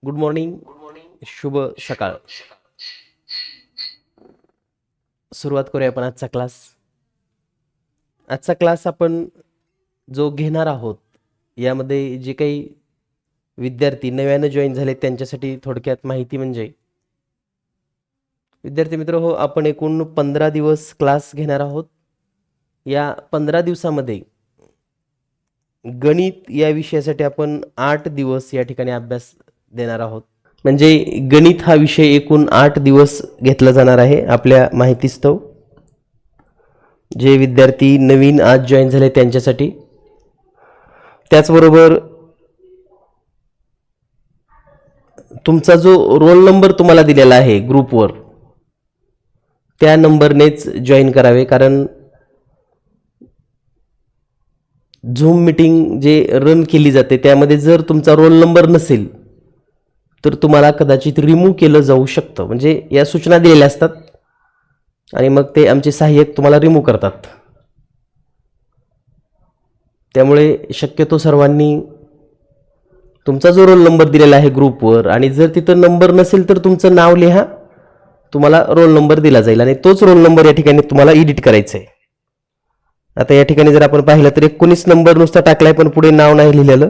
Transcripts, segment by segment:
Good morning. शुभ सकाळ. सुरुवात करूया आपण आजचा क्लास. आजचा क्लास आपण जो घेणार आहोत यामध्ये जे काही विद्यार्थी नव्यानं जॉईन झाले त्यांच्यासाठी थोडक्यात माहिती म्हणजे विद्यार्थी मित्र हो, आपण एकूण 15 दिवस क्लास घेणार आहोत. या 15 दिवसामध्ये गणित या विषयासाठी आपण 8 दिवस या ठिकाणी अभ्यास देणार आहोत. म्हणजे गणित हा विषय एकूण 8 दिवस घेतला जाणार आहे आपल्या माहितीस्तव. जे विद्यार्थी नवीन आज जॉईन झाले त्यांच्यासाठी. त्याचबरोबर तुमचा जो रोल नंबर तुम्हाला दिलेला आहे ग्रुपवर त्या नंबरनेच जॉईन करावे, कारण झूम मीटिंग जे रन केली जाते त्यामध्ये जर तुमचा रोल नंबर नसेल तर तुम्हाला कदाचित रिमूव्ह केलं जाऊ शकतं. म्हणजे या सूचना दिलेल्या असतात आणि मग ते आमचे सहाय्यक तुम्हाला रिमूव्ह करतात. त्यामुळे शक्यतो सर्वांनी तुमचा जो रोल नंबर दिलेला आहे ग्रुपवर आणि जर तिथं नंबर नसेल तर तुमचं नाव लिहा, तुम्हाला रोल नंबर दिला जाईल आणि तोच रोल नंबर या ठिकाणी तुम्हाला एडिट करायचा आहे. आता या ठिकाणी जर आपण पाहिलं तर 19 नंबर नुसता टाकलाय पण पुढे नाव नाही लिहिलेलं.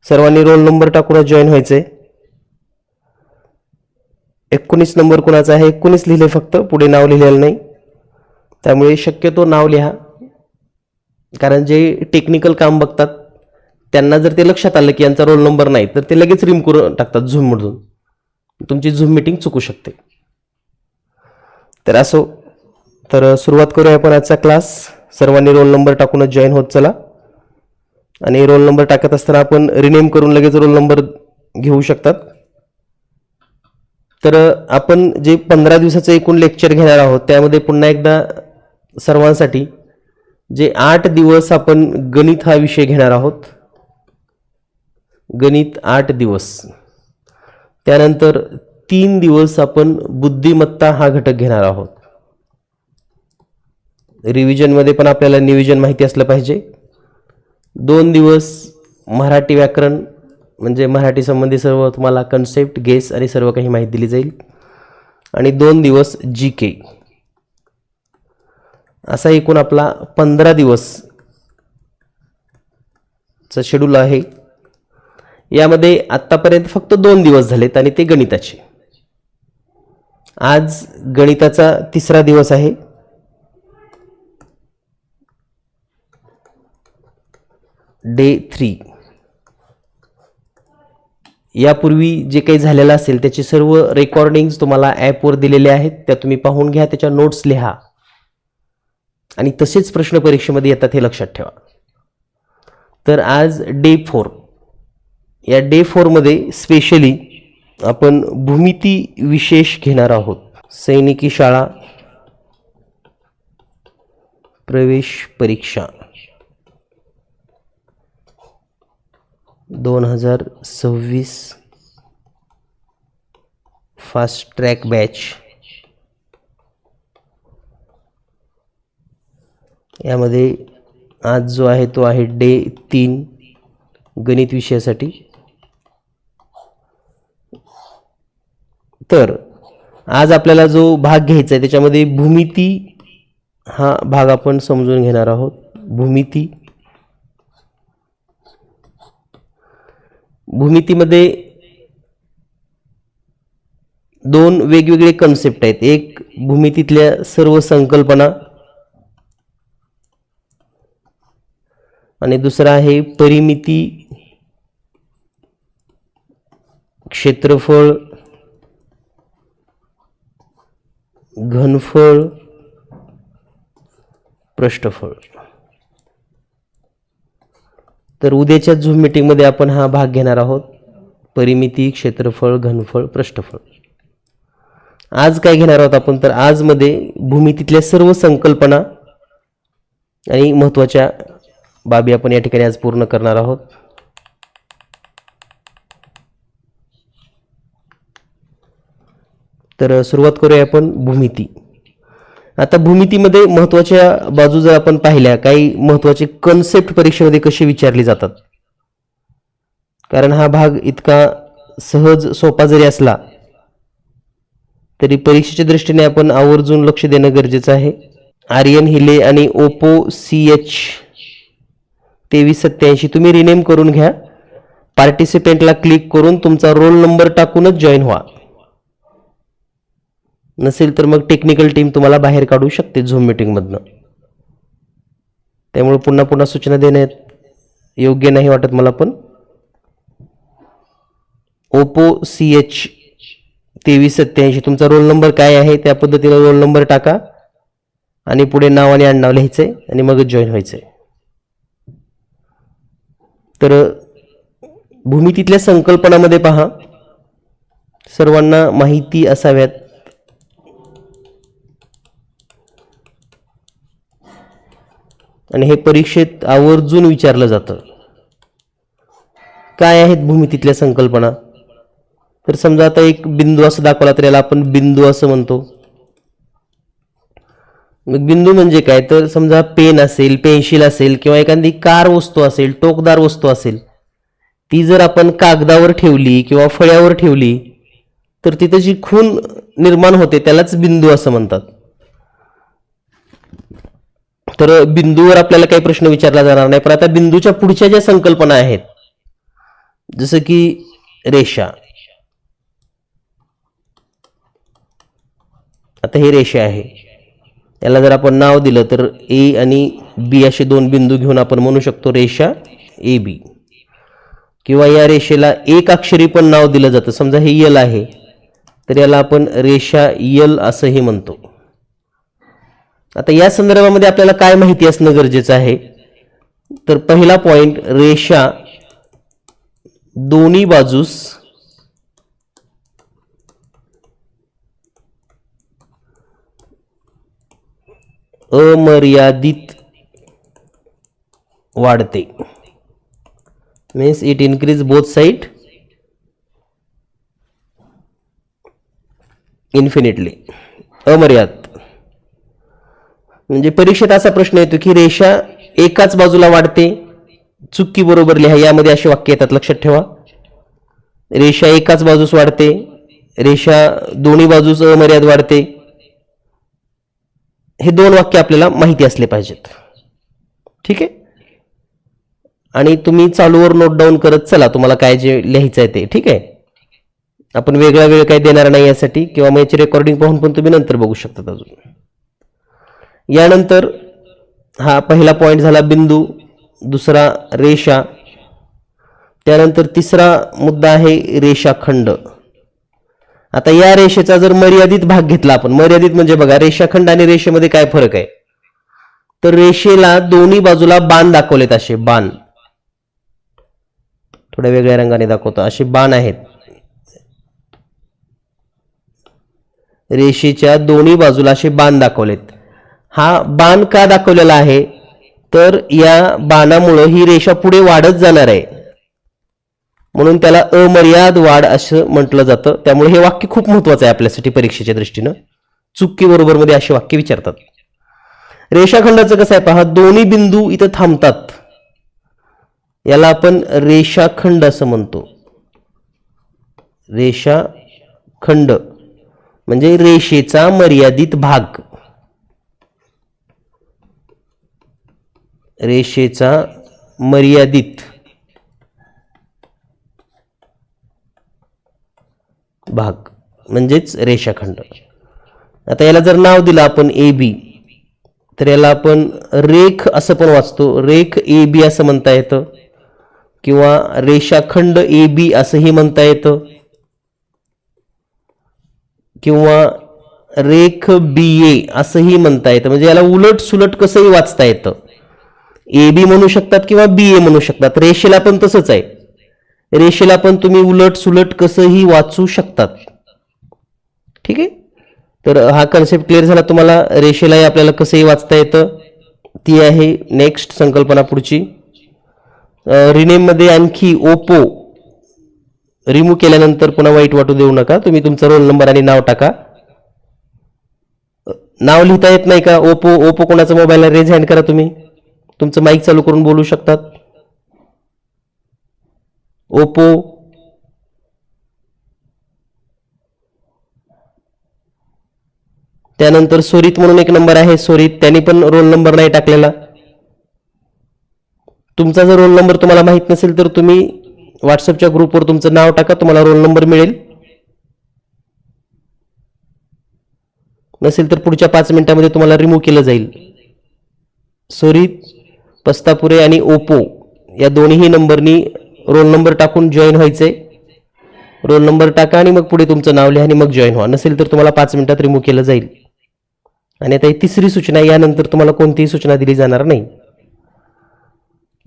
सर्वांनी रोल नंबर टाकूनच जॉईन व्हायचंय. 19 नंबर कोणाचा आहे 19 लिहिले, फक्त पुढे नाव लिहिलेलं नाही. त्यामुळे शक्यतो नाव लिहा, कारण जे टेक्निकल काम बघतात त्यांना जर ते लक्षात आलं की यांचा रोल नंबर नाही तर ते लगेच रिमूव्ह करून टाकतात झूममधून. तुमची झूम मीटिंग चुकू शकते. तर असो, तर सुरुवात करूया आपण आजचा क्लास. सर्वांनी रोल नंबर टाकूनच जॉईन होत चला. आणि रोल नंबर टाकत असताना आपण रिनेम करून लगेच रोल नंबर घेऊ शकतात. तर आपण जे 15 दिवसाचं एकूण लेक्चर घेणार आहोत त्यामध्ये पुन्हा एकदा सर्वांसाठी जे 8 दिवस आपण गणित हा विषय घेणार आहोत. गणित 8 दिवस. त्यानंतर 3 दिवस आपण बुद्धिमत्ता हा घटक घेणार आहोत. रिव्हिजनमध्ये पण आपल्याला नियोजन माहिती असलं पाहिजे. 2 दिवस मराठी व्याकरण, म्हणजे मराठी संबंधी सर्व तुम्हाला कन्सेप्ट, गेस आणि सर्व काही माहिती दिली जाईल. आणि 2 दिवस जी के. असा एकूण आपला 15 दिवसचा शेड्यूल आहे. यामध्ये आत्तापर्यंत फक्त 2 दिवस झालेत आणि ते गणिताचे. आज गणिताचा 3रा दिवस आहे. डे 3. यापूर्वी जे काही झालेलं असेल त्याचे सर्व रेकॉर्डिंग्स तुम्हाला ॲपवर दिलेले आहेत. त्या तुम्ही पाहून घ्या, त्याच्या नोट्स लिहा आणि तसेच प्रश्न परीक्षेमध्ये येतात हे लक्षात ठेवा. तर आज डे 4. या डे 4 मध्ये स्पेशली आपण भूमिती विशेष घेणार आहोत. सैनिकी शाळा प्रवेश परीक्षा 2026 फास्ट ट्रॅक बॅच. यामध्ये आज जो आहे तो आहे डे 3 गणित विषयासाठी. तर आज आपल्याला जो भाग घ्यायचा आहे त्याच्यामध्ये भूमिती हा भाग आपण समजून घेणार आहोत. भूमितीमध्ये 2 वेगवेगळे कन्सेप्ट आहेत. एक भूमितीतल्या सर्व संकल्पना आणि दुसरा आहे परिमिती, क्षेत्रफळ, घनफळ, पृष्ठफळ. तर उद्याच्या झूम मीटिंगमध्ये आपण हा भाग घेणार आहोत. परिमिती, क्षेत्रफळ, घनफळ, पृष्ठफळ. आज काय घेणार आहोत आपण, तर आज मध्ये भूमितीतल्या सर्व संकल्पना आणि महत्त्वाच्या बाबी आपण या ठिकाणी आज पूर्ण करणार आहोत. तर सुरुवात करूया आपण भूमिती. आता भूमितीमध्ये महत्त्वाच्या बाजू जर आपण पाहिल्या, काही महत्त्वाचे कन्सेप्ट परीक्षेमध्ये कसे विचारले जातात, कारण हा भाग इतका सहज सोपा जरी असला तरी परीक्षेच्या दृष्टीने आपण आवर्जून लक्ष देणं गरजेचं आहे. आर्यन हिले आणि ओप्पो CH 2387 तुम्ही रिनेम करून घ्या. पार्टिसिपेंटला क्लिक करून तुमचा रोल नंबर टाकूनच जॉईन व्हा. नसेल तर मग टेक्निकल टीम तुम्हाला बाहेर काढू शकते झूम मीटिंगमधनं. त्यामुळे पुन्हा पुन्हा सूचना देण्यात योग्य नाही वाटत मला. पण ओप्पो CH 2387 तुमचा रोल नंबर काय आहे त्या पद्धतीने रोल नंबर टाका आणि पुढे नाव आणि आडनाव लिहायचंय आणि मगच जॉईन व्हायचंय. तर भूमितीतल्या संकल्पनामध्ये पहा, सर्वांना माहिती असाव्यात. आणि हे परीक्षेत आवर्जून विचारलं जातं. काय आहेत भूमितीतल्या संकल्पना? तर समजा आता एक बिंदू असं दाखवला तर याला आपण बिंदू असं म्हणतो. मग बिंदू म्हणजे काय? तर समजा पेन असेल, पेन्सिल असेल किंवा एखादी कार वस्तू असेल, टोकदार वस्तू असेल, ती जर आपण कागदावर ठेवली किंवा फळ्यावर ठेवली तर तिथं जी खूण निर्माण होते त्यालाच बिंदू असं म्हणतात. तर बिंदूवर आपल्याला काही प्रश्न विचारला जाणार नाही. पण आता बिंदूच्या पुढच्या ज्या संकल्पना आहेत, जसं की रेषा. आता ही रेषा आहे, याला जर आपण नाव दिलं तर A आणि B असे दोन बिंदू घेऊन आपण म्हणू शकतो रेषा AB. किंवा या रेषेला एक अक्षरी पण नाव दिलं जातं. समजा हे L आहे तर याला आपण रेषा L असंही म्हणतो. आता या संदर्भामध्ये आपल्याला काय माहिती असणं गरजेचं आहे? तर पहिला पॉइंट, रेषा दोन्ही बाजूस अमर्यादित वाढते. Means it increase both side infinitely. अमर्याद म्हणजे परीक्षेत असा प्रश्न येतो की रेषा एकाच बाजूला वाढते. चुकी बरोबर लिहा. यामध्ये असे वाक्य येतात, लक्षात ठेवा. रेषा एकाच बाजूस वाढते, रेषा दोन्ही बाजूस अमर्याद वाढते. हे दोन वाक्य आपल्याला माहिती असले पाहिजेत. ठीक आहे. आणि तुम्ही चालूवर नोट डाऊन करत चला तुम्हाला काय जे लिहायचं आहे ते. ठीक आहे. आपण वेगळा वेळ काही देणार नाही यासाठी, किंवा मग याची रेकॉर्डिंग पाहून पण तुम्ही नंतर बघू शकता अजून. यानंतर हा पहिला पॉइंट झाला बिंदू, दुसरा रेषा. त्यानंतर तिसरा मुद्दा आहे रेषाखंड. आता या रेषेचा जर मर्यादित भाग घेतला आपण, मर्यादित म्हणजे बघा रेषाखंड आणि रेषेमध्ये काय फरक आहे? तर रेषेला दोन्ही बाजूला बाण दाखवलेत, असे बाण. थोड्या वेगळ्या रंगाने दाखवतो, असे बाण आहेत. रेषेच्या दोन्ही बाजूला असे बाण दाखवलेत. हा बाण का दाखवलेला आहे? तर या बाणामुळे ही रेषा पुढे वाढत जाणार आहे, म्हणून त्याला अमर्याद वाढ असं म्हटलं जातं. त्यामुळे हे वाक्य खूप महत्वाचं आहे आपल्यासाठी परीक्षेच्या दृष्टीनं. चुकी बरोबर मध्ये असे वाक्य विचारतात. रेषाखंडाचं कसं आहे पहा, दोन्ही बिंदू इथं थांबतात, याला आपण रेषाखंड असं म्हणतो. रेषाखंड म्हणजे रेषेचा मर्यादित भाग. रेषेचा मर्यादित भाग म्हणजेच रेषाखंड. आता याला जर नाव दिलं आपण AB, तर याला आपण रेख असं पण वाचतो. रेख AB असं म्हणता येतं, किंवा रेषाखंड AB असंही म्हणता येतं, किंवा रेख BA असंही म्हणता येतं. म्हणजे याला उलट सुलट कसंही वाचता येतं. AB म्हणू शकतात किंवा BA म्हणू शकतात. रेषेला पण तसंच आहे. रेषेला पण तुम्ही उलट सुलट कसंही वाचू शकतात. ठीक आहे. तर हा कन्सेप्ट क्लिअर झाला तुम्हाला. रेषेलाही आपल्याला कसंही वाचता येतं. ती आहे नेक्स्ट संकल्पना पुढची. रिनेम मध्ये आणखी ओप्पो रिमूव्ह केल्यानंतर पुन्हा वाईट वाटू देऊ नका. तुम्ही तुमचा रोल नंबर आणि नाव टाका. नाव लिहिता येत नाही का? ओप्पो कोणाचा मोबाईल आहे? रेज हँड करा. तुम्ही तुमचं माईक चालू करून बोलू शकतात. ओप्पो त्यानंतर सोरीत म्हणून एक नंबर आहे, सोरीत त्यांनी पण रोल नंबर नाही टाकलेला. तुमचा जर रोल नंबर तुम्हाला माहित नसेल तर तुम्ही व्हॉट्सअपच्या ग्रुपवर तुमचं नाव टाका, तुम्हाला रोल नंबर मिळेल. नसेल तर पुढच्या 5 मिनिटांमध्ये तुम्हाला रिमूव्ह केलं जाईल. सोरीत, पस्तापुरे आणि ओपो या दोन्ही नंबरनी रोल नंबर टाकून जॉईन व्हायचंय. रोल नंबर टाका आणि मग पुढे तुमचं नाव लिहा आणि मग जॉईन व्हा. नसेल तर तुम्हाला 5 मिनिटात रिमूव्ह केलं जाईल. आणि आता ही तिसरी सूचना, यानंतर तुम्हाला कोणतीही सूचना दिली जाणार नाही.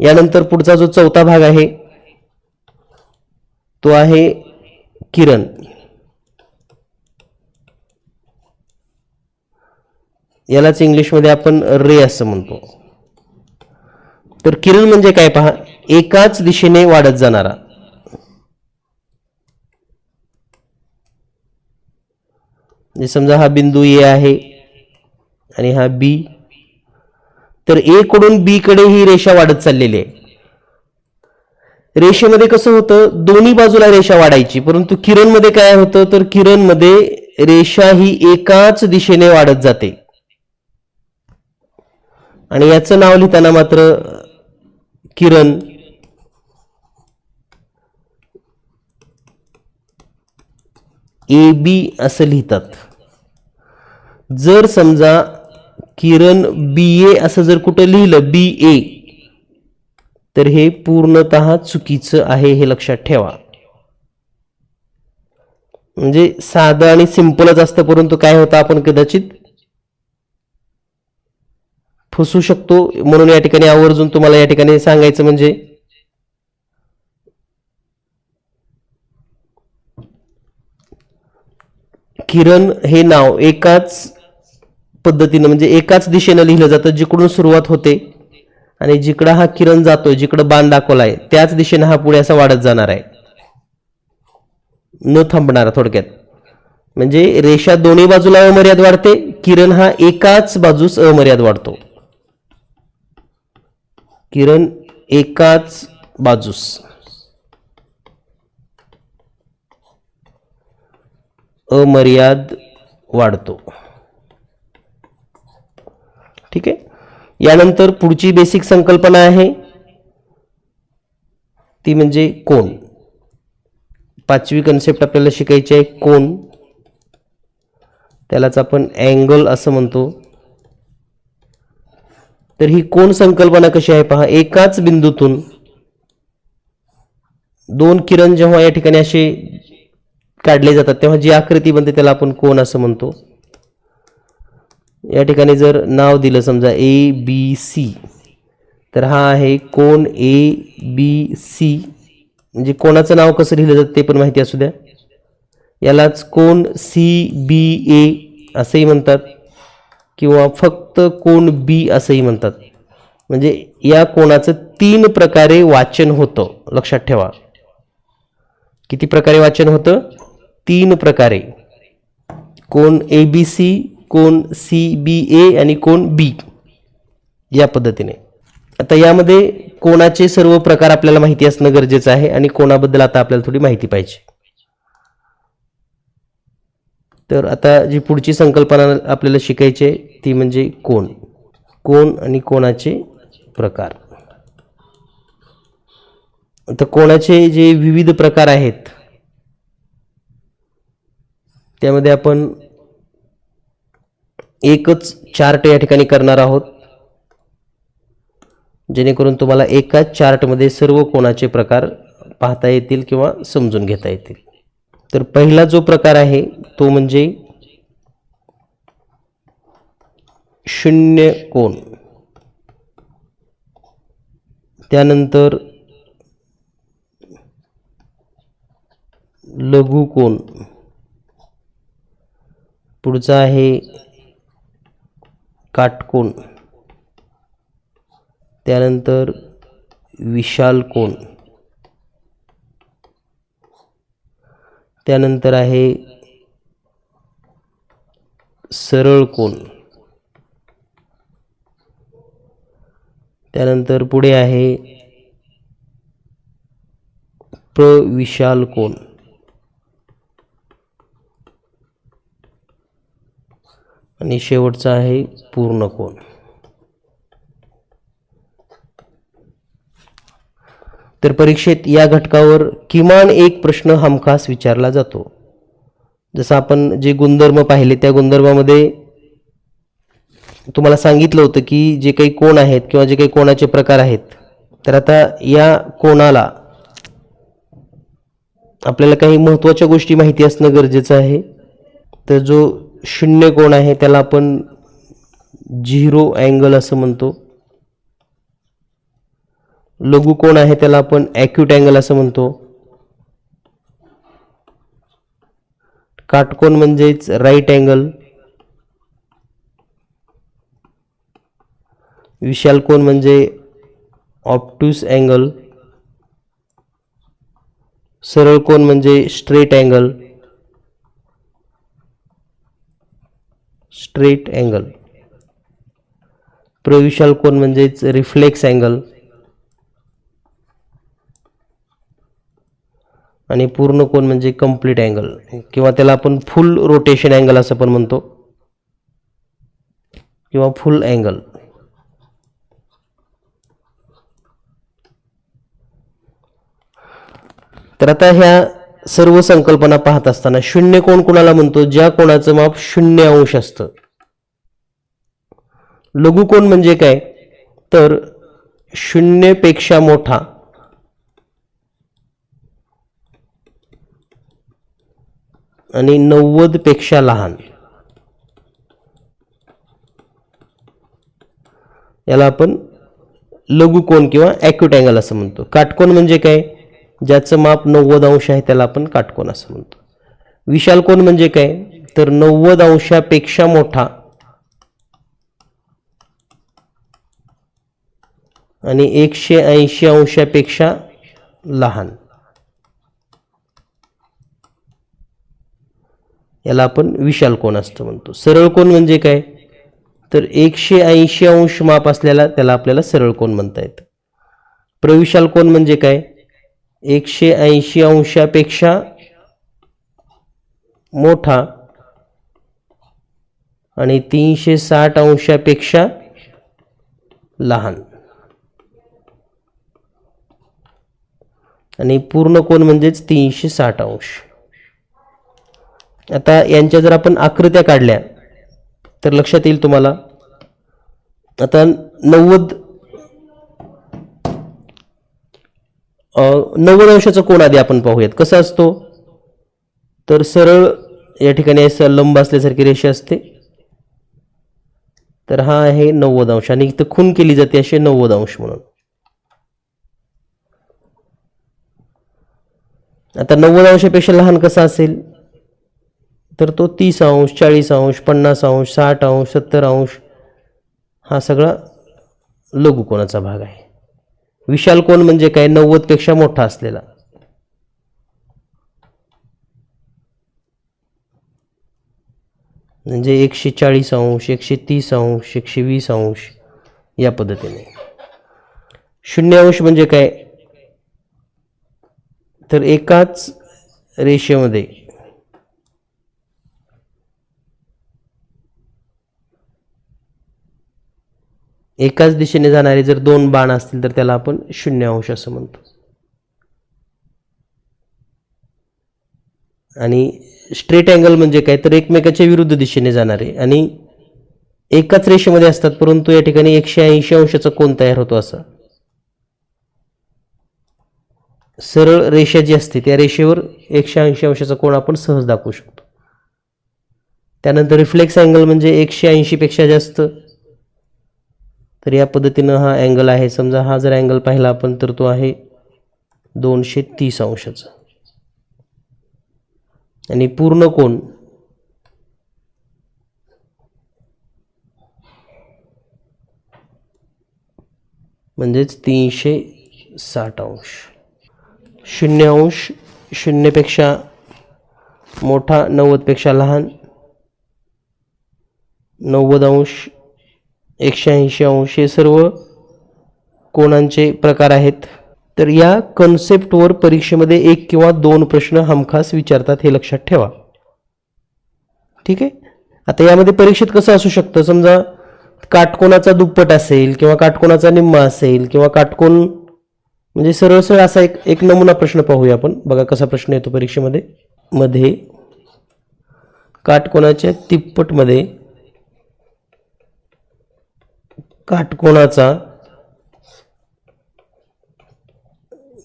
यानंतर पुढचा जो चौथा भाग आहे तो आहे किरण. यालाच इंग्लिशमध्ये आपण रे असं म्हणतो. तर किरण म्हणजे काय पहा, एकाच दिशेने वाढत जाणारा. समजा हा बिंदू ए आहे आणि हा बी, तर ए कडून बी कडे ही रेषा वाढत चाललेली आहे. रेषेमध्ये कसं होतं, दोन्ही बाजूला रेषा वाढायची, परंतु किरणमध्ये काय होतं, तर किरणमध्ये रेषा ही एकाच दिशेने वाढत जाते. आणि याचं नाव लिहिताना मात्र किरण ए बी असं लिहितात. जर समजा किरण बी ए असं जर कुठं लिहिलं बी ए, तर हे पूर्णतः चुकीचं आहे, हे लक्षात ठेवा. म्हणजे साधं आणि सिंपलच असतं, परंतु काय होतं आपण कदाचित फसू शकतो. म्हणून या ठिकाणी आवर्जून तुम्हाला या ठिकाणी सांगायचं म्हणजे किरण हे नाव एकाच पद्धतीनं म्हणजे एकाच दिशेनं लिहिलं जातं, जिकडून सुरुवात होते आणि जिकडं हा किरण जातोय, जिकडं बाण दाखवलाय त्याच दिशेनं हा पुढे असा वाढत जाणार आहे, न थांबणारा. थोडक्यात म्हणजे रेषा दोन्ही बाजूला अमर्याद वाढते, किरण हा एकाच बाजूस अमर्याद वाढतो. किरण एकाच बाजूस अमर्याद वाढतो. ठीक आहे. यानंतर पुढची बेसिक संकल्पना आहे ती म्हणजे कोन. 5वी कन्सेप्ट आपल्याला शिकायची आहे, कोन. त्यालाच आपण अँगल असं म्हणतो. तर ही कोन संकल्पना कशी आहे पहा, एकाच बिंदूतून दोन किरण जेव्हा या ठिकाणी असे काढले जातात तेव्हा जी आकृती बनते त्याला आपण कोन असं म्हणतो. या ठिकाणी जर नाव दिलं समजा ए बी सी, तर हा आहे कोन ए बी सी. म्हणजे कोणाचं नाव कसं लिहिलं जातं ते पण माहिती असू द्या. यालाच कोन सी बी ए असंही म्हणतात किंवा फक्त कोन बी असंही म्हणतात. म्हणजे या कोणाचं 3 प्रकारे वाचन होतं, लक्षात ठेवा. किती प्रकारे वाचन होतं? 3 प्रकारे. कोन A B C, cone C B ए आणि कोन बी, या पद्धतीने. आता यामध्ये कोणाचे सर्व प्रकार आपल्याला माहिती असणं गरजेचं आहे आणि कोणाबद्दल आता आपल्याला थोडी माहिती पाहिजे. तर आता जी पुढची संकल्पना आपल्याला शिकायची आहे ती म्हणजे कोन. कोन आणि कोणाचे प्रकार. आता कोणाचे जे विविध प्रकार आहेत त्यामध्ये आपण एकच चार्ट या ठिकाणी करणार आहोत, जेणेकरून तुम्हाला एकाच चार्टमध्ये सर्व कोणाचे प्रकार पाहता येतील किंवा समजून घेता येतील. तर पहिला जो प्रकार आहे तो म्हणजे शून्य कोन. त्यानंतर लघु कोन. पुढचा आहे काटकोन. त्यानंतर विशाल कोन. त्यानंतर आहे सरळ कोन. त्यानंतर पुढे आहे प्रविशाल कोन. आणि शेवटचा आहे पूर्ण कोन. तर परीक्षेत या घटकावर किमान एक प्रश्न हमखास विचारला जातो. जसं आपण जे गुणधर्म पाहिले त्या गुणधर्मामध्ये तुम्हाला सांगितलं होतं की जे काही कोण आहेत किंवा जे काही कोणाचे प्रकार आहेत, तर आता या कोणाला आपल्याला काही महत्त्वाच्या गोष्टी माहिती असणं गरजेचं आहे. तर जो शून्य कोण आहे त्याला आपण झिरो अँगल असं म्हणतो. लघु कोण आहे त्याला आपण ॲक्यूट अँगल असं म्हणतो. काटकोन म्हणजेच राईट अँगल. विशाल कोन म्हणजे ऑब्ट्यूस अँगल. सरळ कोन म्हणजे स्ट्रेट अँगल. Straight angle. प्रविशाल कोन म्हणजेच रिफ्लेक्स अँगल. आणि पूर्ण कोन म्हणजे कंप्लीट अँगल किंवा त्याला आपण फुल रोटेशन अँगल असं पण म्हणतो किंवा फुल अँगल. तर आता ह्या सर्व संकल्पना पाहत असताना शून्य कोण कोणाला म्हणतो? ज्या कोणाचं माप 0 अंश असतं. लघु कोन म्हणजे काय? तर 0 पेक्षा मोठा आणि 90 पेक्षा लहान, याला आपण लघु कोन किंवा ॲक्यूट अँगल असं म्हणतो. काटकोन म्हणजे काय? ज्याचं माप 90 अंश आहे त्याला आपण काटकोन असं म्हणतो. विशाल कोन म्हणजे काय? तर 90 अंशापेक्षा मोठा आणि 180 अंशापेक्षा लहान, याला आपण विशाल कोन असं म्हणतो. सरळ कोन म्हणजे काय? तर 180 अंश माप असलेला त्याला आपल्याला सरळ कोन म्हणता येतं. प्रविशाल कोन म्हणजे काय? 180 अंशापेक्षा मोठा आणि 360 अंशापेक्षा लहान, आणि पूर्ण कोन म्हणजेच 360 अंश. आता यांच्या जर आपण आकृत्या काढल्या तर लक्षात येईल तुम्हाला. आता 90 अंशाचा कोन आधी आपण पाहूयात कसा असतो. तर सरळ या ठिकाणी असं लंब असल्यासारखी रेषा असते. तर हा आहे 90 अंश आणि इथं खून केली जाते असे 90 अंश म्हणून. आता 90 अंशापेक्षा लहान कसा असेल? तर तो 30 अंश, 40 अंश, 50 अंश, 60 अंश, 70 अंश हा सगळा लघु कोनाचा भाग आहे. विशाल कोन म्हणजे काय? 90 पेक्षा मोठा असलेला. म्हणजे 140 अंश, 130 अंश, 120 अंश या पद्धतीने. 0 अंश म्हणजे काय? तर एकाच रेषेमध्ये एकाच दिशेने जाणारे जर दोन बाण असतील तर त्याला आपण 0 अंश असं म्हणतो. आणि स्ट्रेट अँगल म्हणजे काय? तर एकमेकाच्या विरुद्ध दिशेने जाणारे आणि एकाच रेषेमध्ये असतात परंतु या ठिकाणी 180 अंशाचा कोन तयार होतो. असा सरळ रेषा जी असते त्या रेषेवर 180 अंशाचा कोन आपण सहज दाखवू शकतो. त्यानंतर रिफ्लेक्स अँगल म्हणजे 180 पेक्षा जास्त. तर या पद्धतीनं हा अँगल आहे. समजा हा जर अँगल पाहिला आपण तर तो आहे 230 अंशाचा. आणि पूर्ण कोन म्हणजेच 360 अंश. 0 अंश 0 पेक्षा मोठा, 90 पेक्षा लहान, 90 अंश, 180 अंश हे सर्व कोनांचे प्रकार आहेत. तर या कन्सेप्टवर परीक्षेमध्ये 1 किंवा 2 प्रश्न हमखास विचारतात हे लक्षात ठेवा. ठीक आहे. आता यामध्ये परीक्षेत कसं असू शकतं, समजा काटकोनाचा दुप्पट असेल किंवा काटकोनाचा निम्मा असेल किंवा काटकोन, म्हणजे सरळ सरळ असा एक नमुना प्रश्न पाहूया आपण. बघा कसा प्रश्न येतो परीक्षेमध्ये. मध्ये काटकोनाच्या तिप्पटमध्ये काटकोनाचा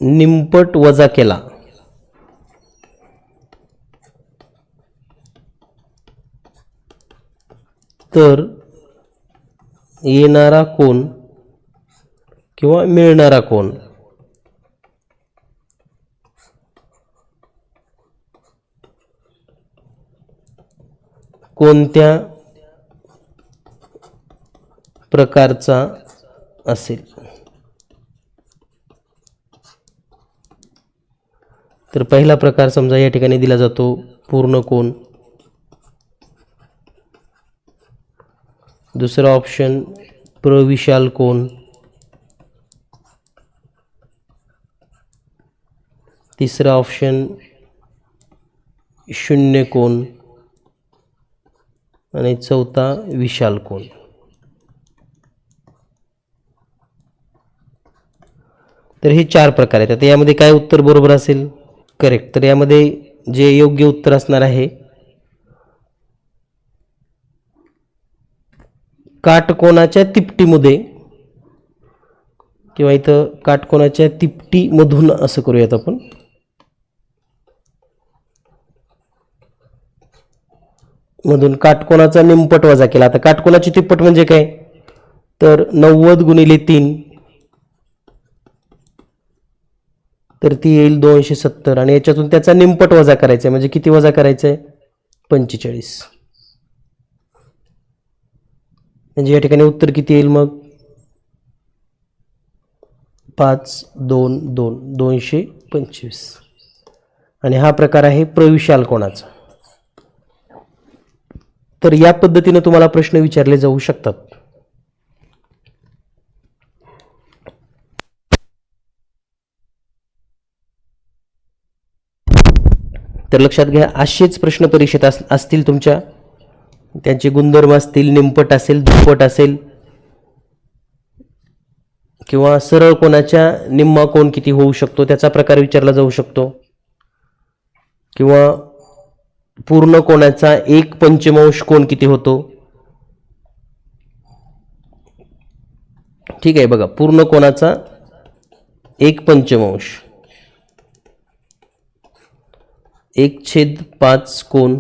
निमपट वजा केला तर येणारा कोन किंवा मिळणारा कोन कोणत्या प्रकारचा असेल. तर पहिला प्रकार समजा या ठिकाणी दिला जातो पूर्ण कोन. दुसरा ऑप्शन प्रविशाल कोन. तिसरा ऑप्शन शून्य कोन आणि चौथा विशाल कोन. तर हे 4 प्रकार आहेत. आता यामध्ये काय उत्तर बरोबर असेल? करेक्ट. तर यामध्ये जे योग्य उत्तर असणार आहे, काटकोनाच्या तिपटीमध्ये किंवा इथं काटकोनाच्या तिपटीमधून असं करूयात आपण. मधून काटकोनाचा निमपट वजा केला. आता काटकोनाची तिप्पट म्हणजे काय, तर 90 गुणिले 3, तर ती येईल 270 आणि याच्यातून त्याचा निमपट वजा करायचा आहे. म्हणजे किती वजा करायचं आहे? 45. म्हणजे या ठिकाणी उत्तर किती येईल मग? 5, 2, 2, 225. आणि हा प्रकार आहे प्रविशाल कोनाचा. तर या पद्धतीने तुम्हाला प्रश्न विचारले जाऊ शकतात. तर लक्षात घ्या, असेच प्रश्न परीक्षेत असतील तुमच्या. त्यांचे गुणधर्म असतील, निमपट असेल, दुप्पट असेल किंवा सरळ कोनाच्या निम्मा कोन किती होऊ शकतो त्याचा प्रकार विचारला जाऊ शकतो, किंवा पूर्ण कोनाचा 1/5 कोन किती होतो. ठीक आहे. बघा, पूर्ण कोनाचा 1/5 1/5 कोन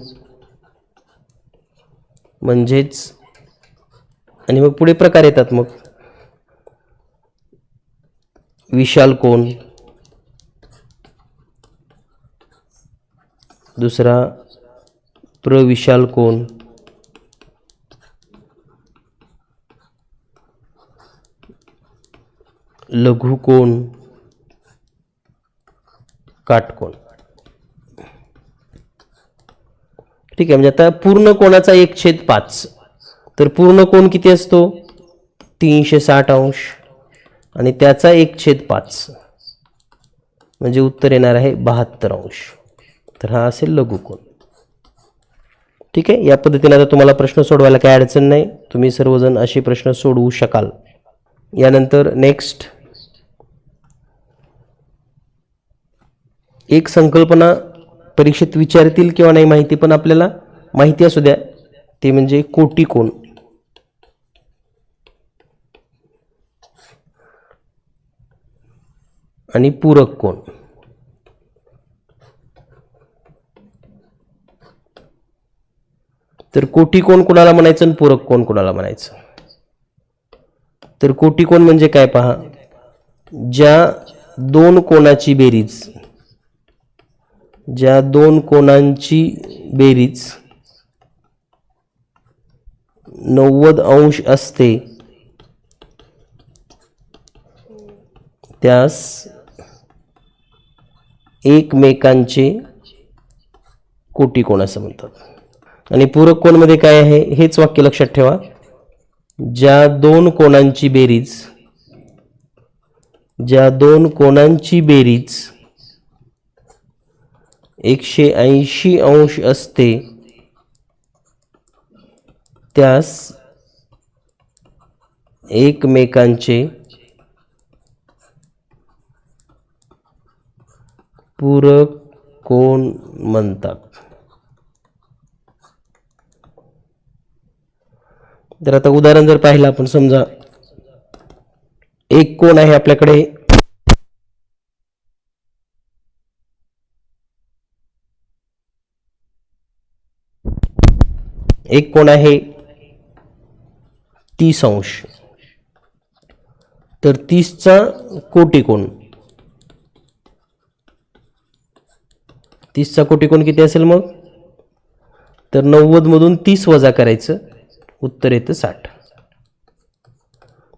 म्हणजेच, आणि मग पुढे प्रकार येतात. मग विशाल कोन, दुसरा प्रविशाल कोन, लघु कोन, काटकोन. ठीक आहे. म्हणजे आता पूर्ण कोनाचा 1/5, तर पूर्ण कोन किती असतो? 360 अंश आणि त्याचा 1/5 म्हणजे उत्तर येणार आहे 72 अंश. तर हा असेल लघु कोन. ठीक आहे. या पद्धतीने आता तुम्हाला प्रश्न सोडवायला काही अडचण नाही. तुम्ही सर्वजण असे प्रश्न सोडवू शकाल. यानंतर नेक्स्ट एक संकल्पना परीक्षेत विचारतील किंवा नाही माहिती, पण आपल्याला माहिती असू द्या. ते म्हणजे कोटी कोन. आणि पूरक कोन. तर कोटी कोन कुणाला म्हणायचं आणि पूरक कोन कुणाला म्हणायचं? तर कोटी कोन म्हणजे काय पहा, ज्या दोन कोनाची बेरीज, ज्या दोन कोनांची बेरीज 90 अंश असते त्यास एकमेकांचे कोटी कोन असं म्हणतात. आणि पूरक कोन मध्ये काय आहे हेच वाक्य लक्षात ठेवा. ज्या दोन कोनांची बेरीज, ज्या दोन कोनांची बेरीज 180 अंश असते त्यास एकमेकांचे पूरक कोण म्हणतात. तर आता उदाहरण जर पाहिलं आपण, समजा एक कोण आहे आपल्याकडे, एक कोण आहे 30 अंश. तर 30चा कोटिकोण, 30चा कोटिकोण किती असेल मग? तर 90 मधून 30 वजा करायचं, उत्तर येतं 60.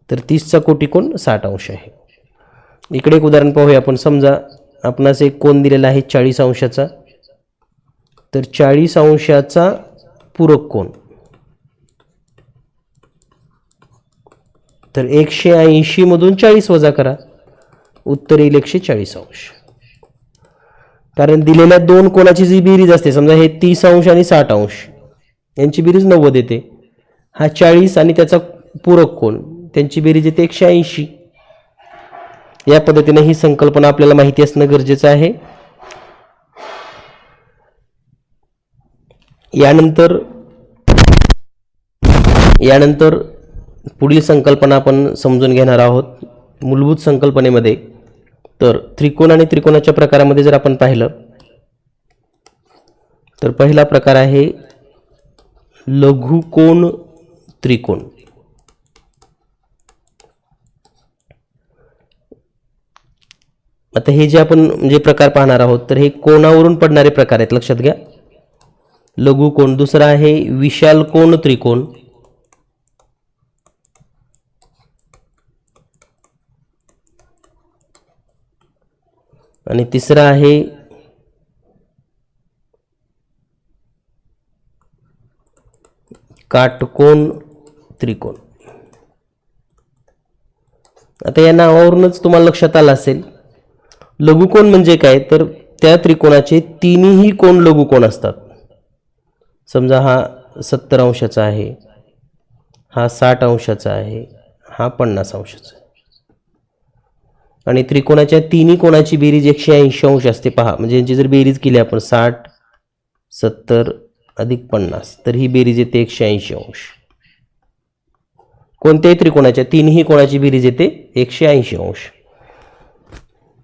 तर 30चा कोटिकोण 60 अंश आहे. इकडे एक उदाहरण पाहूया आपण. समजा आपणास एक कोन दिलेला आहे 40 अंशाचा. तर 40 अंशाचा पूरक कोण, तर 180 मधून 40 वजा करा, उत्तर येईल 140 अंश. कारण दिलेल्या दोन कोणाची जी बेरीज असते, समजा हे 30 अंश आणि 60 अंश यांची बेरीज 90 येते. हा 40 आणि त्याचा पूरक कोण, त्यांची बेरीज येते 180. या पद्धतीने ही संकल्पना आपल्याला माहिती असणं गरजेचं आहे. यानंतर पुढील संकल्पना आपण समजून घेणार आहोत मूलभूत संकल्पनेमध्ये. तर त्रिकोण आणि त्रिकोणाच्या प्रकारामध्ये जर आपण पाहिलं, तर पहिला प्रकार आहे लघुकोन त्रिकोण. आता हे जे आपण जे प्रकार पाहणार आहोत, तर हे कोणावरून पडणारे प्रकार आहेत, लक्षात घ्या. लघुकोन. दुसरा आहे विशाल कोन त्रिकोण. आणि तिसरा आहे काटकोन त्रिकोण. आता या नावावरूनच तुम्हाला लक्षात आलं असेल लघुकोन म्हणजे काय, तर त्या त्रिकोणाचे तिन्ही कोन लघुकोन असतात. समजा हा 70 अंशाचा आहे, हा 60 अंशाचा आहे, हा 50 अंशाचा आहे. आणि त्रिकोणाच्या तिन्ही कोणाची बेरीज 180 अंश असते. पहा, म्हणजे यांची जर बेरीज केली आपण 60, 70 अधिक 50, तर ही बेरीज येते 180 अंश. कोणत्याही त्रिकोणाच्या तिन्ही कोणाची बेरीज येते 180 अंश.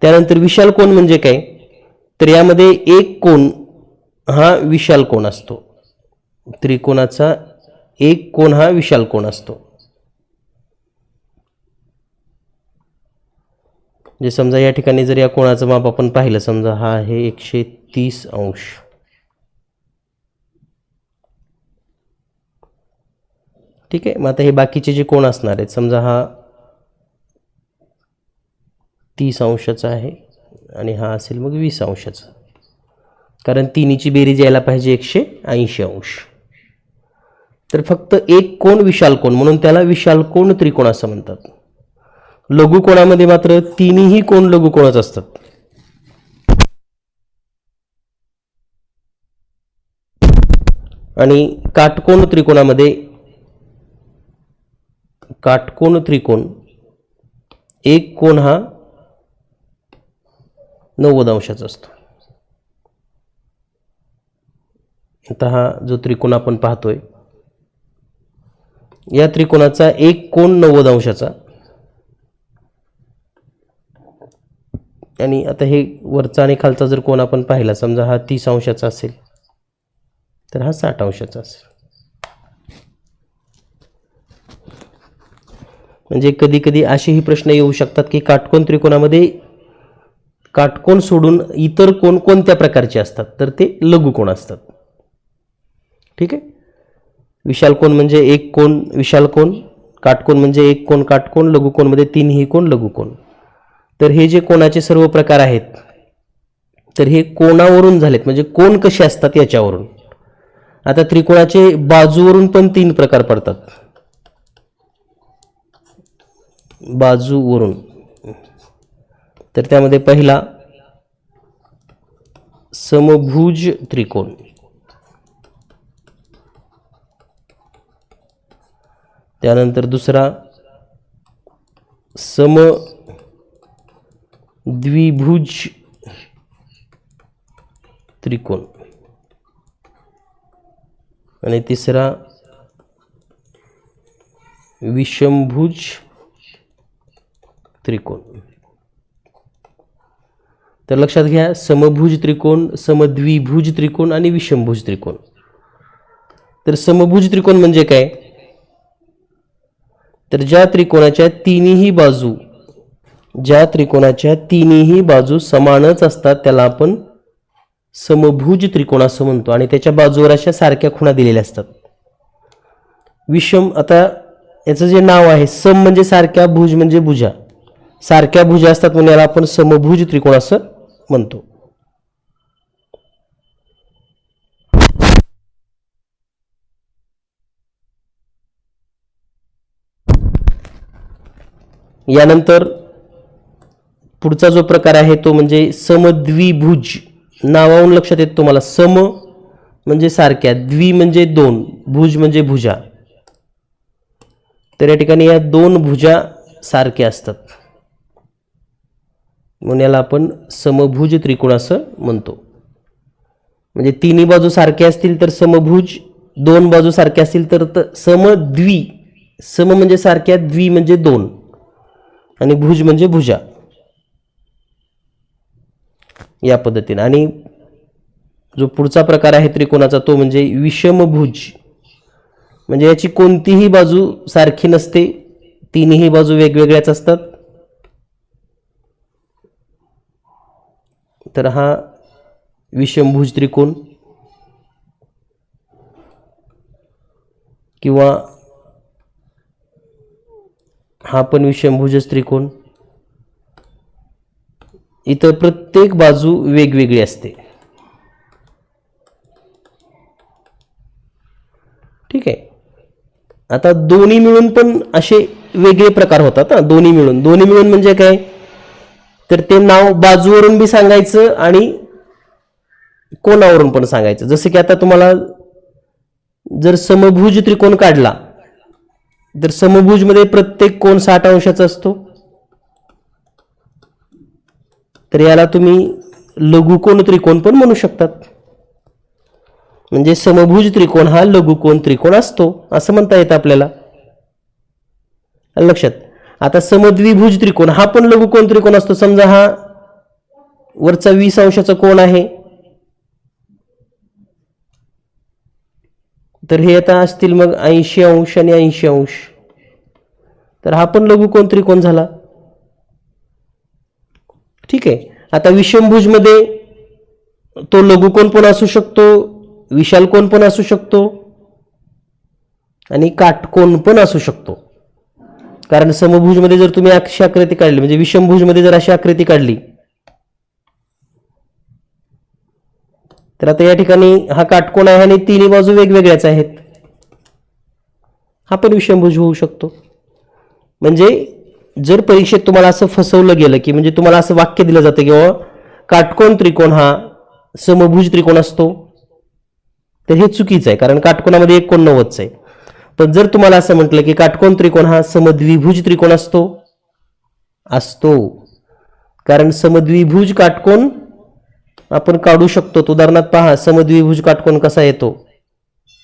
त्यानंतर विशाल कोन म्हणजे काय, तर यामध्ये एक कोन हा विशाल कोन असतो. त्रिकोणाचा एक कोन हा विशाल कोन असतो. जे समजा या ठिकाणी जर या कोणाचं माप आपण पाहिलं, समजा हा आहे 130 अंश. ठीक आहे. मग आता हे बाकीचे जे कोण असणार आहेत, समजा हा 30 अंशाचा आहे आणि हा असेल मग 20 अंशाचा, कारण तिन्हीची बेरीज यायला पाहिजे 180 अंश. तर फक्त एक कोन विशाल कोन म्हणून त्याला विशाल कोन त्रिकोण असं म्हणतात. लघुकोणामध्ये मात्र तिन्ही कोन लघुकोणच असतात. आणि काटकोन त्रिकोणामध्ये काटकोन त्रिकोण एक कोन हा 90 अंशाचा असतो. आता हा जो त्रिकोण आपण पाहतोय, या त्रिकोणाचा एक कोन 90 अंशाचा. आणि आता हे वरचा आणि खालचा जर कोन आपण पाहिला, समजा हा 30 अंशाचा असेल, तर हा 60 अंशाचा असेल. म्हणजे कधी कधी असेही प्रश्न येऊ शकतात की काटकोन त्रिकोणामध्ये काटकोन सोडून इतर कोण कोणत्या प्रकारचे असतात, तर ते लघुकोन असतात. ठीक आहे. विशाल कोन म्हणजे एक कोन विशाल कोन, काटकोन म्हणजे एक कोन काटकोन, लघुकोन मध्ये तिन्ही कोन लघुकोन. तर हे जे कोणाचे सर्व प्रकार आहेत, तर हे कोणावरून झालेत, म्हणजे कोण कसे असतात याच्यावरून. आता त्रिकोणाचे बाजूवरून पण 3 प्रकार पडतात. बाजूवरून, तर त्यामध्ये पहिला समभुज त्रिकोण. त्यानंतर दुसरा समद्विभुज त्रिकोण आणि तिसरा विषमभुज त्रिकोण. तर लक्षात घ्या, समभुज त्रिकोण, समद्विभुज त्रिकोण आणि विषमभुज त्रिकोण. तर समभुज त्रिकोण म्हणजे काय? तर ज्या त्रिकोणाच्या तिन्ही बाजू समानच असतात त्याला आपण समभुज त्रिकोण असं म्हणतो आणि त्याच्या बाजूवर अशा सारख्या खुणा दिलेल्या असतात. विषम, आता याचं जे नाव आहे, सम म्हणजे सारख्या, भुज म्हणजे भुजा, सारख्या भुजा असतात म्हणून याला आपण समभुज त्रिकोण असं म्हणतो. यानंतर पुढचा जो प्रकार आहे तो म्हणजे समद्विभुज. नावावरून लक्षात येतं तुम्हाला, सम म्हणजे सारख्या, द्वि म्हणजे दोन, भुज म्हणजे भुजा. तर या ठिकाणी या दोन भुजा सारख्या असतात म्हणून याला आपण समभुज त्रिकोण असं म्हणतो. म्हणजे तिन्ही बाजू सारख्या असतील तर समभुज, दोन बाजू सारख्या असतील तर समद्वि. सम म्हणजे सारख्या, द्वि म्हणजे दोन आणि भुज म्हणजे भुजा, या पद्धतीने. आणि जो पुढचा प्रकार आहे त्रिकोणाचा तो म्हणजे विषमभुज. म्हणजे याची कोणतीही बाजू सारखी नसते, तिन्ही बाजू वेगवेगळ्याच असतात. तर हा विषमभुज त्रिकोण किंवा हा पण विषमभुज त्रिकोण. इथं प्रत्येक बाजू वेगवेगळी असते. ठीक आहे. आता दोन्ही मिळून पण असे वेगळे प्रकार होतात. दोन्ही मिळून म्हणजे काय? तर ते नाव बाजूवरून बी सांगायचं आणि कोणावरून पण सांगायचं. जसं की आता तुम्हाला जर समभुज त्रिकोण काढला तर समभुज मध्ये प्रत्येक कोण 60 अंशाचा असतो. तर याला तुम्ही लघुकोन त्रिकोण पण म्हणू शकतात. म्हणजे समभुज त्रिकोण हा लघुकोन त्रिकोण असतो असं म्हणता येतं आपल्याला. लक्षात. आता समद्विभुज त्रिकोण हा पण लघुकोन त्रिकोण असतो. समजा हा वरचा 20 अंशाचा कोण आहे, तर हे आता असतील मग 80 अंश आणि 80 अंश, तर हा पण लघुकोन त्रिकोण झाला. ठीक आहे. आता विषमभुज मध्ये तो लघुकोन पण असू शकतो, विशाल कोण पण असू शकतो आणि काटकोन पण असू शकतो. कारण समभुज मध्ये जर तुम्ही अशी आकृती काढली, म्हणजे विषमभुज मध्ये जर अशी आकृती काढली, तर आता या ठिकाणी हा काटकोन आहे आणि तिन्ही बाजू वेगवेगळ्याच आहेत, हा पण विषमभुज होऊ शकतो. म्हणजे जर परीक्षेत तुम्हाला असं फसवलं गेलं की, म्हणजे तुम्हाला असं वाक्य दिलं जातं की काटकोन त्रिकोण हा समभुज त्रिकोण असतो, तर हे चुकीचं आहे. कारण काटकोनामध्ये एक कोण 90च आहे. पण जर तुम्हाला असं म्हटलं की काटकोन त्रिकोण हा समद्विभुज त्रिकोण असतो, कारण समद्विभुज काटकोन आपण काढू शकतो. उदाहरणार्थ पहा, समद्विभुज काटकोन कसा येतो.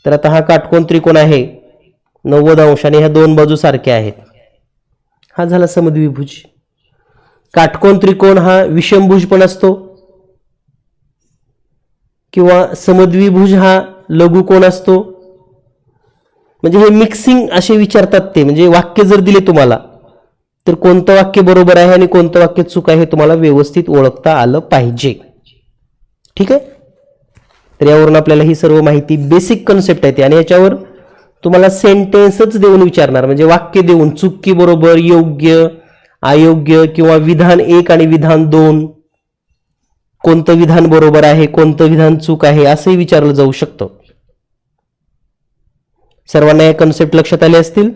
तर आता हा काटकोन त्रिकोण आहे 90 अंश आणि ह्या दोन बाजू सारख्या आहेत, हा झाला समद्विभुज. काटकोन त्रिकोण हा विषमभुज पण असतो किंवा समद्विभुज हा लघुकोन असतो. म्हणजे हे मिक्सिंग असे विचारतात ते. म्हणजे वाक्य जर दिले तुम्हाला तर कोणतं वाक्य बरोबर आहे आणि कोणतं वाक्य चूक आहे हे तुम्हाला व्यवस्थित ओळखता आलं पाहिजे. ठीक आहे. तर यावरून आपल्याला ही सर्व माहिती, बेसिक कन्सेप्ट आहे आणि याच्यावर तुम्हाला सेंटेन्सच देऊन विचारणार, म्हणजे वाक्य देऊन चूक की बरोबर, योग्य अयोग्य किंवा विधान 1 आणि विधान 2, कोणतं विधान बरोबर आहे कोणतं विधान चूक आहे असंही विचारलं जाऊ शकतं. सर्वांना हे कन्सेप्ट लक्षात आले असतील.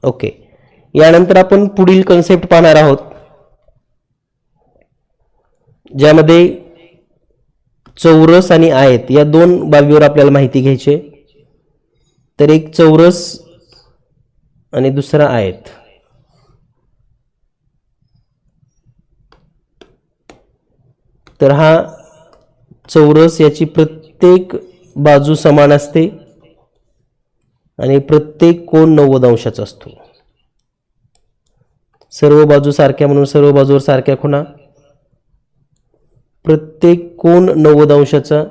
ओके. यानंतर आपण पुढील कन्सेप्ट पाहणार आहोत, ज्यामध्ये चौरस आणि आयत या दोन बाबीवर आपल्याला माहिती घ्यायची. तर एक चौरस आणि दुसरा आयत. तर हा चौरस याची प्रत्येक बाजू समान असते आणि प्रत्येक कोन 90 अंशाचा असतो. सर्व बाजू सारख्या म्हणून सर्व बाजूवर सारख्या खुणा, प्रत्येक कोन 90 अंशाचा.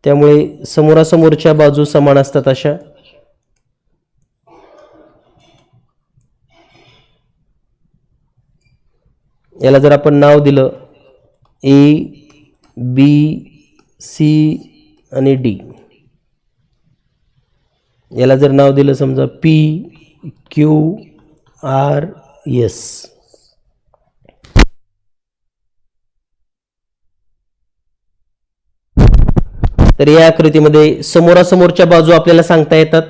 त्यामुळे समोरासमोरच्या बाजू समान असतात अशा. याला जर आपण नाव दिलं ए बी सी आणि डी, याला जर नाव दिलं समजा पी क्यू आर एस, तर या आकृतीमध्ये समोरासमोरच्या बाजू आपल्याला सांगता येतात,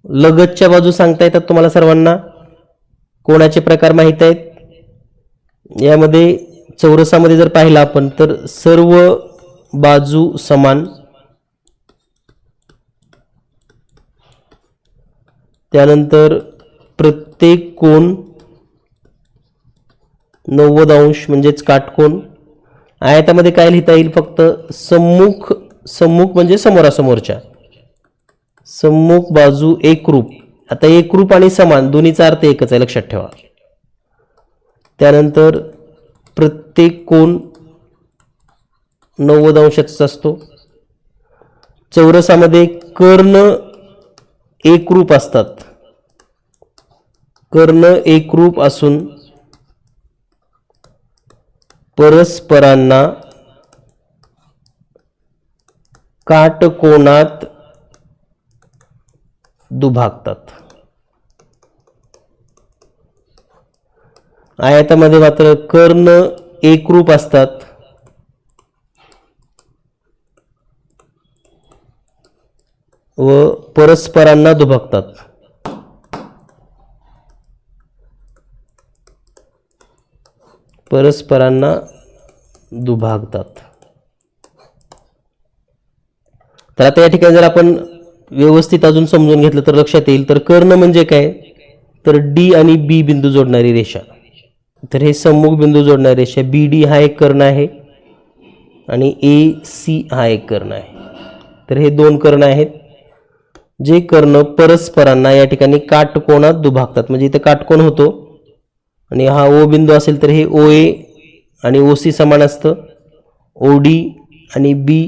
लगतच्या बाजू सांगता येतात. तुम्हाला सर्वांना कोणाचे प्रकार माहित आहेत. यामध्ये चौरसामध्ये जर पाहिलं आपण तर सर्व बाजू समान, त्यानंतर प्रत्येक कोन 90 अंश म्हणजेच काटकोन. आयतामध्ये काय लिहिता येईल, फक्त सम्मुख, सम्मुख म्हणजे समोरासमोरच्या, सम्मुख बाजू एकरूप. आता एकरूप आणि समान दोन्हीचा अर्थ एकच आहे, लक्षात ठेवा. त्यानंतर प्रत्येक कोन 90 अंशाचा असतो. चौरसामध्ये कर्ण एकरूप असतात, कर्ण एकरूप असून परस्परांना काटकोनात दुभागतात. आयतामध्ये मात्र कर्ण एकरूप असतात व परस्परांना दुभागतात. परस्परांना दुभागतात. तर आता या ठिकाणी जर आपण व्यवस्थित अजून समजून घेतलं तर लक्षात येईल. तर कर्ण म्हणजे काय, तर डी आणि बी बिंदू जोडणारी रेषा. तर हे सम्मुख बिंदू जोडणारी रेषा बी डी हा एक कर्ण आहे आणि ए सी हा एक कर्ण आहे. तर हे दोन कर्ण आहेत, जे कर्ण परस्परांना या ठिकाणी काटकोनात दुभागतात. म्हणजे इथे काटकोन होतो आणि हा ओ बिंदू असेल तर हे ओ ए आणि ओ सी समान असतं, ओ डी आणि बी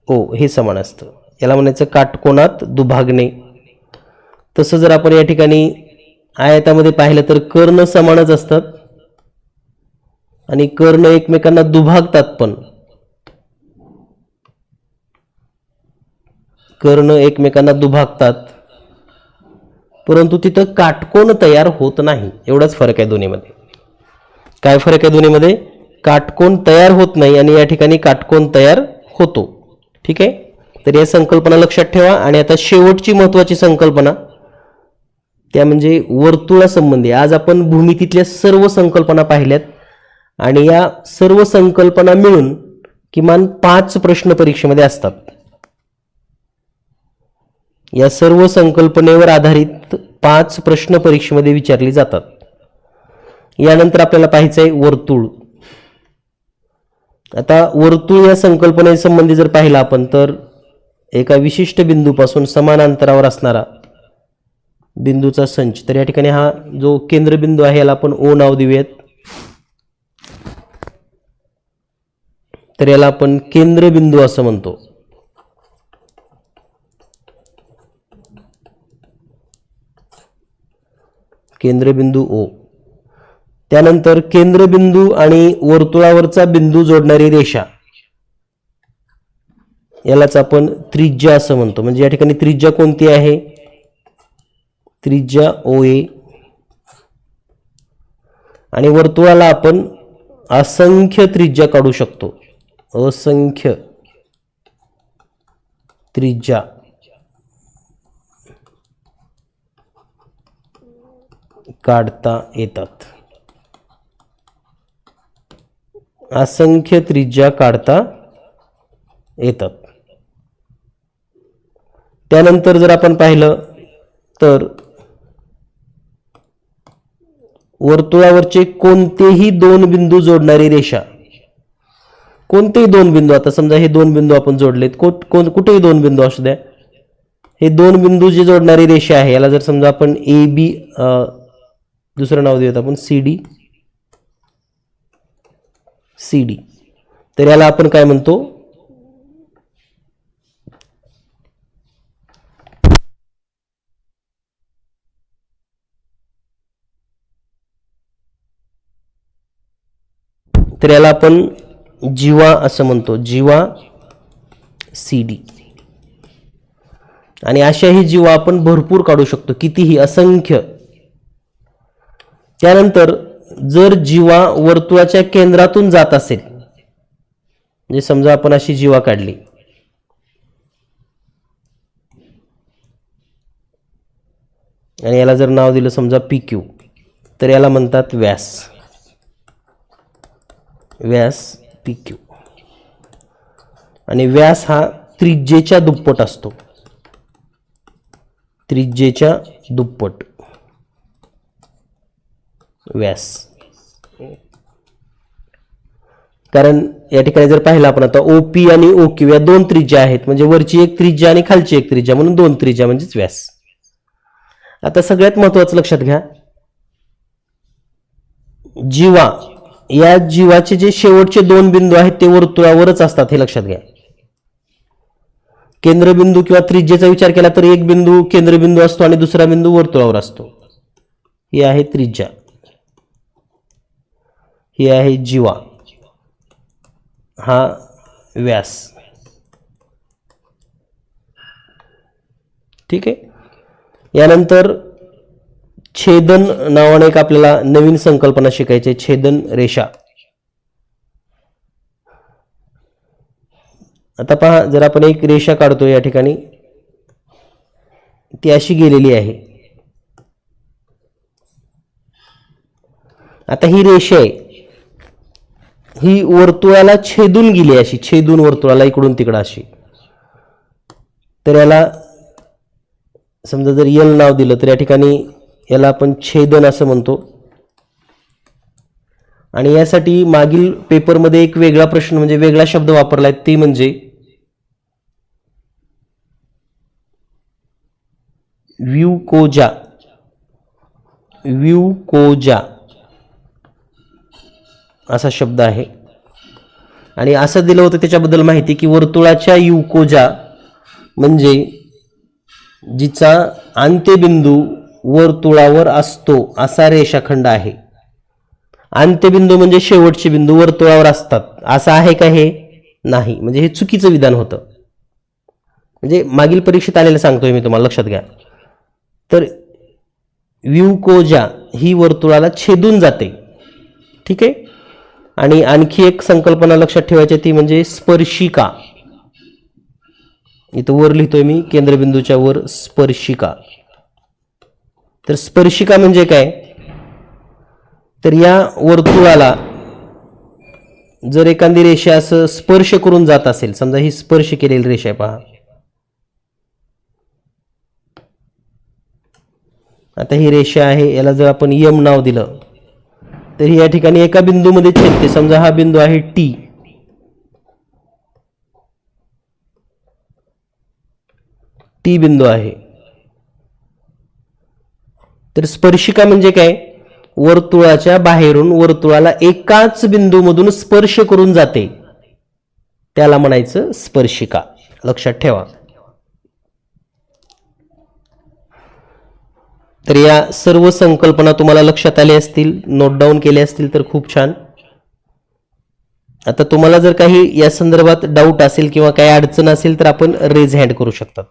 ओ हे समान असतं. याला म्हणायचं काटकोनात दुभागणे. तसं जर आपण या ठिकाणी आयतामध्ये पाहिलं तर कर्ण समानच असतात आणि कर्ण एकमेकांना दुभागतात, पण कर्ण एकमेकांना दुभागतात, परंतु तिथं काटकोन तयार होत नाही. एवढाच फरक आहे दोन्हीमध्ये. काय फरक आहे दोन्हीमध्ये, काटकोन तयार होत नाही आणि या ठिकाणी काटकोन तयार होतो. ठीक आहे. तर या संकल्पना लक्षात ठेवा. आणि आता शेवटची महत्त्वाची संकल्पना त्या म्हणजे वर्तुळासंबंधी. आज आपण भूमितीतल्या सर्व संकल्पना पाहिल्यात आणि या सर्व संकल्पना मिळून किमान 5 प्रश्न परीक्षेमध्ये असतात. या सर्व संकल्पनेवर आधारित 5 प्रश्न परीक्षेमध्ये विचारले जातात. यानंतर आपल्याला पाहायचं आहे वर्तुळ. आता वर्तुळ या संकल्पनेसंबंधी जर पाहिलं आपण तर एका विशिष्ट बिंदूपासून समान अंतरावर असणारा बिंदूचा संच. तर या ठिकाणी हा जो केंद्रबिंदू आहे याला आपण ओ नाव देऊयात. तर याला आपण केंद्रबिंदू असं म्हणतो. केंद्रबिंदू ओ. त्यानंतर केंद्रबिंदू आणि वर्तुळावरचा बिंदू जोडणारी रेषा यालाच आपण त्रिज्या असं म्हणतो. म्हणजे या ठिकाणी त्रिज्या कोणती आहे, त्रिज्या ओ ए. आणि वर्तुळाला आपण असंख्य त्रिज्या काढू शकतो, असंख्य त्रिज्या काढता येतात, असंख्य त्रिज्या काढता येतात. त्यानंतर जर आपण पाहिलं तर वर्तुळावरचे कोणतेही दोन बिंदू जोडणारी रेषा, कोणतेही दोन बिंदू, आता समजा हे दोन बिंदू आपण जोडलेत, कुठेही दोन बिंदू असू द्या, हे दोन बिंदू जी जोडणारी रेषा आहे, याला जर समजा आपण ए बी, दुसरं नाव देऊयात आपण सी डी, सी डी, तर याला आपण काय म्हणतो, तर याला आपण जीवा असं म्हणतो, जीवा सी डी. आणि अशाही जीवा आपण भरपूर काढू शकतो, कितीही, असंख्य. त्यानंतर जर जीवा वर्तुळाच्या केंद्रातून जात असेल, म्हणजे समजा आपण अशी जीवा काढली, आणि याला जर नाव दिलं समजा पी क्यू, तर याला म्हणतात व्यास, व्यास पी क्यू. आणि व्यास हा त्रिज्येच्या दुप्पट असतो, त्रिज्येच्या दुप्पट व्यास. कारण या ठिकाणी जर पाहिलं आपण आता ओपी आणि ओक्यू या दोन त्रिज्या आहेत, म्हणजे वरची एक त्रिज्या आणि खालची एक त्रिज्या, म्हणून दोन त्रिज्या म्हणजेच व्यास. आता सगळ्यात महत्त्वाचं लक्षात घ्या, जीवा, या जीवाचे जे शेवटचे दोन बिंदू आहेत ते वर्तुळावरच असतात, हे लक्षात घ्या. केंद्रबिंदू किंवा त्रिज्येचा विचार केला तर एक बिंदू केंद्रबिंदू असतो आणि दुसरा बिंदू वर्तुळावर असतो. ही आहे त्रिज्या, ही आहे जीवा, हा व्यास. ठीक आहे. यानंतर छेदन नावाने एक आपल्याला नवीन संकल्पना शिकायची, छेदन रेषा. आता पहा, जर आपण एक रेषा काढतो या ठिकाणी, ती अशी गेलेली आहे. आता ही रेषा आहे, ही वर्तुळाला छेदून गेली, अशी छेदून वर्तुळाला इकडून तिकडं अशी. तर याला समजा जर एल नाव दिलं तर या ठिकाणी याला आपण छेदन असं म्हणतो. आणि यासाठी मागील पेपरमध्ये एक वेगळा प्रश्न, म्हणजे वेगळा शब्द वापरलाय, ते म्हणजे व्यूकोजा, व्यूकोजा असा शब्द आहे. आणि असं दिलं होतं त्याच्याबद्दल माहिती की वर्तुळाच्या युकोजा म्हणजे जिचा अंत्यबिंदू वर्तुळावर असतो असा रेषाखंड आहे. अंत्यबिंदू म्हणजे शेवटचे बिंदू वर्तुळावर असतात असं आहे का? हे नाही, म्हणजे हे चुकीचं विधान होतं. म्हणजे मागील परीक्षेत आलेलं सांगतोय मी तुम्हाला, लक्षात घ्या. तर व्यूकोजा ही वर्तुळाला छेदून जाते. ठीक आहे. आणि आणखी एक संकल्पना लक्षात ठेवायची ती म्हणजे स्पर्शिका. इथं वर लिहितोय मी केंद्रबिंदूच्या वर स्पर्शिका. तर स्पर्शिका म्हणजे काय? तर या वर्तुळाला जर एखादी रेषा असं स्पर्श करून जात असेल, समजा ही स्पर्श केलेली रेषा आहे पहा. आता ही रेषा आहे, याला जर आपण यम नाव दिलं तर या ठिकाणी एका बिंदूमध्ये छेदते. समजा हा बिंदू आहे टी. टी बिंदू आहे. तर स्पर्शिका म्हणजे काय? वर्तुळाच्या बाहेरून वर्तुळाला एकाच बिंदूमधून स्पर्श करून जाते, त्याला म्हणायचं स्पर्शिका. लक्षात ठेवा. तर या सर्व संकल्पना तुम्हाला लक्षात आल्या असतील, नोट डाऊन केल्या असतील तर खूप छान. आता तुम्हाला जर काही या संदर्भात डाऊट असेल किंवा काही अडचण असेल तर आपण रेज हँड करू शकता.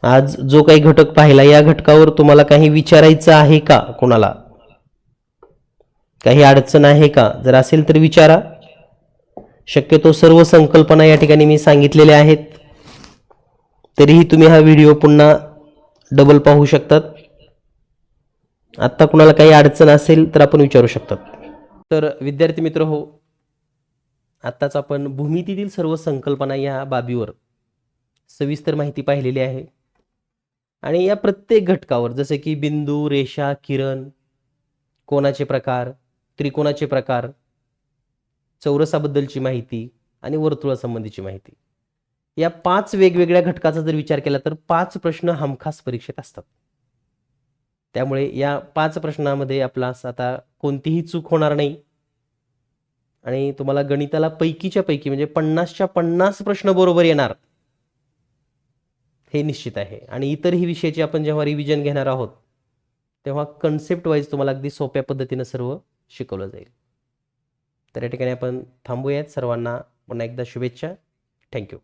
आज जो काही घटक पाहिला या घटकावर तुम्हाला काही विचारायचं आहे का? कोणाला काही अडचण आहे का? जर असेल तर विचारा. शक्यतो सर्व संकल्पना या ठिकाणी मी सांगितलेल्या आहेत. तरीही तुम्ही हा व्हिडिओ पुन्हा डबल पाहू शकतात. आता कुणाला काही अडचण असेल तर आपण विचारू शकतात. तर विद्यार्थी मित्र हो, आत्ताच आपण भूमितीतील सर्व संकल्पना या बाबीवर सविस्तर माहिती पाहिलेली आहे आणि या प्रत्येक घटकावर जसे की बिंदू, रेषा, किरण, कोनाचे प्रकार, त्रिकोणाचे प्रकार, चौरसाबद्दलची माहिती आणि वर्तुळासंबंधीची माहिती, या 5 वेगवेगळ्या घटकाचा जर विचार केला तर 5 प्रश्न हमखास परीक्षेत असतात. त्यामुळे या 5 प्रश्नामध्ये आपल्यास आता कोणतीही चूक होणार नाही आणि तुम्हाला गणिताला पैकीच्या पैकी म्हणजे 50च्या 50 प्रश्न बरोबर येणार हे निश्चित आहे. आणि इतरही विषयाची आपण जेव्हा रिव्हिजन घेणार आहोत तेव्हा कन्सेप्ट वाईज तुम्हाला अगदी सोप्या पद्धतीनं सर्व शिकवलं जाईल. तर या ठिकाणी आपण थांबूयात. सर्वांना पुन्हा एकदा शुभेच्छा. थँक्यू.